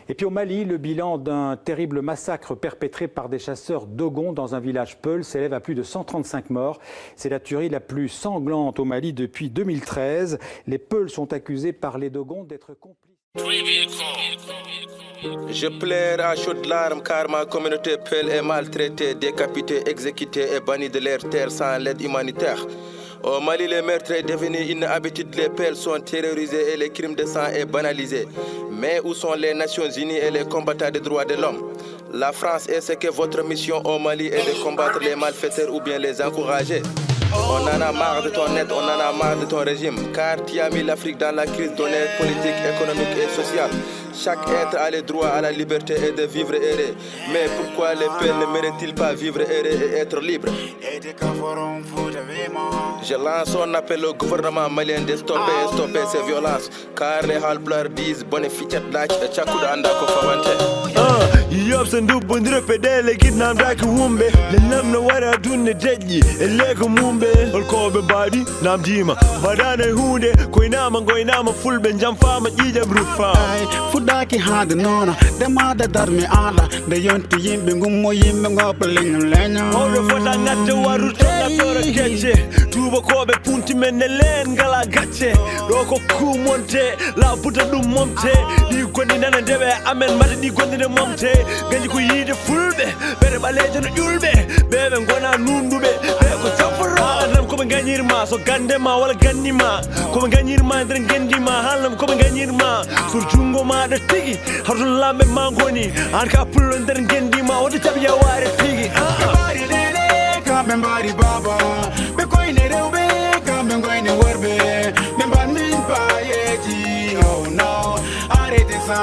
Et puis au Mali, le bilan d'un terrible massacre perpétré par des chasseurs Dogons dans un village Peul s'élève à plus de 135 morts. C'est la tuerie la plus sanglante au Mali depuis 2013. Les Peuls sont accusés par les Dogons d'être complices. Je pleure à chaudes larmes car ma communauté Peul est maltraitée, décapitée, exécutée et bannie de leur terre sans l'aide humanitaire. Au Mali, le meurtre est devenu une habitude, les Peuls sont terrorisés et les crimes de sang est banalisé. Mais où sont les Nations Unies et les combattants des droits de l'homme? La France est-ce que votre mission au Mali est de combattre les malfaiteurs ou bien les encourager? On en a marre de ton aide, on en a marre de ton régime, car tu as mis l'Afrique dans la crise donnée politique, économique et sociale. Chaque être a le droit à la liberté et de vivre heureux. Mais pourquoi les Peuls ne méritent-ils pas vivre heureux et être libres? Je lance un appel au gouvernement malien de stopper ces violences, car les Haalpulaar disent bonne ficette laaj e cakkuɗo anda ko famante. Yob sen dubbondira peɗele giɗnam daki wumɓe le namno wara dunde deƴƴi e leko mumɓe holkoɓe mbaɗi namdima mbaɗano e hunde koynama goynama fulɓe jam fama ƴiƴam rufa fuɗɗaki haade noona demade darmi aɗa nde yonti yimɓe gummo yimɓe goppa leñol leño oɗo fota gadde warruto nattoro kecce tubakoɓe punti men ne leen ngala gacce ɗo ko kumonte la buta ɗum momte ɗi gondi nana ndeɓe amen mbaɗa ɗi gondine momte gañi ko yiide fulɓe ɓeɗe ɓalejo no ƴulɓe ɓeɓe gona nunduɓe ɓe ko jaforo haalnam koɓe gañirma so gandema walla gandima koɓe gañirma nder gendima haalnam koɓe gañirma so jungo maɗa tigui harton lamɓe ma goni an ka pullo nder gendima woto jaɓi yaware tigui kamɓe mbaɗi baba ɓe koyne rewɓe kamɓe goyne worɓe ɓe mbanmin payeji oh no arrêtez ça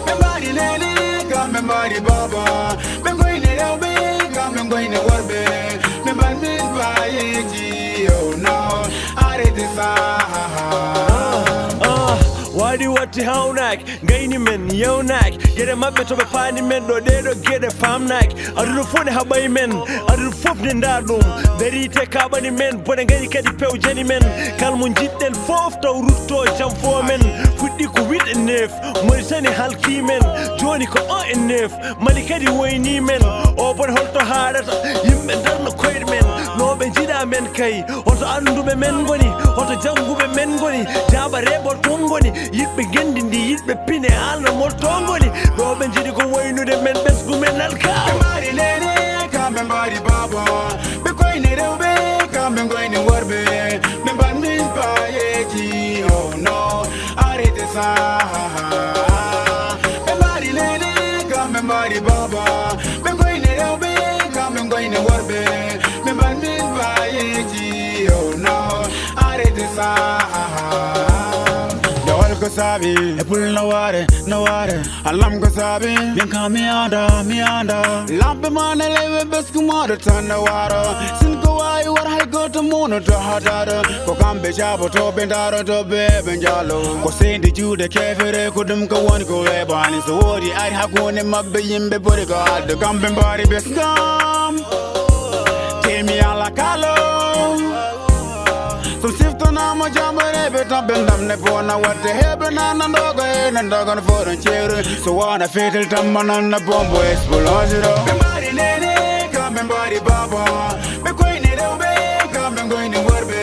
ɓe mbaɗi lele kamɓe mbaɗi baba ɓe goyne rewɓe kamɓe goyne worɓe ɓe mbanmin payeji oh no arrêtez ça waɗi watti hawnak gayni men yewnak gueɗe mabɓe toɓe paani men ɗo ɗeɗo gueɗe famnak aduno fof ne haɓay men aduno fof ne nda ɗum vérité kaɓani men bone gayi kadi pewjani men kalmo jiɗɗen fof taw rutto jam fo men fuɗɗi ko 8 e 9 maritani halki men joni ko 1 e 9 mali kadi woyni men o bone holto haɗata yimɓe darno koyɗe men noɓe jiiɗa men kay hoto anduɓe men goni hoto jangguɓe men goni jaɓa reɓol ton goni yiɗɓe gendi ndi yiɗɓe pine haalno molto goni ɗoɓe jiiɗi ko waynude men ɓesgu men alkaɓe ɓe mbaɗi lele kamɓe mbaɗi baba ɓe koyne rewɓe kamɓe goyne worɓe ɓe mbanmin payeji oh no arrêtez ça ɓe mbaɗi lele kamɓe mbaɗi baba ɓe koyne rewɓe kamɓe goyne worɓe ɓe mbanmin payeji oh no arrêtez ça ko sabi e pul no ware alam ko sabi yen ka mi anda lambe mane lewe besku modo tan no waro sin ko way war hay goto mono to hataro ko kambe jabo to be ndaro to be njalo ko sendi juude kefere ko dum ko woni ko webani so wodi ay hakone mabbe yimbe bori ko aldo kambe mbari beskam temi ala kalo so siftona mo jambare be tan bendam ne bona watte hebe nana ndogo e ndogo no foron chere so wana fetel tam manana bombo explosiro be mari nene kambe mbari baba be koyne rewbe kambe goyne worbe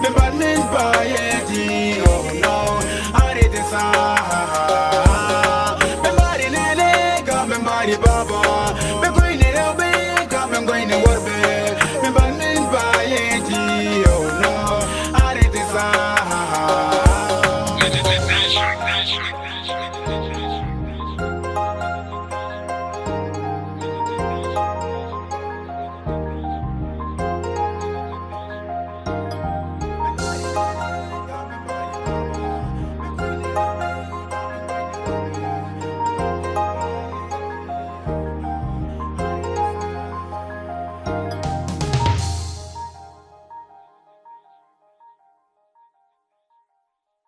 be bannin payeji oh no arrêtez ça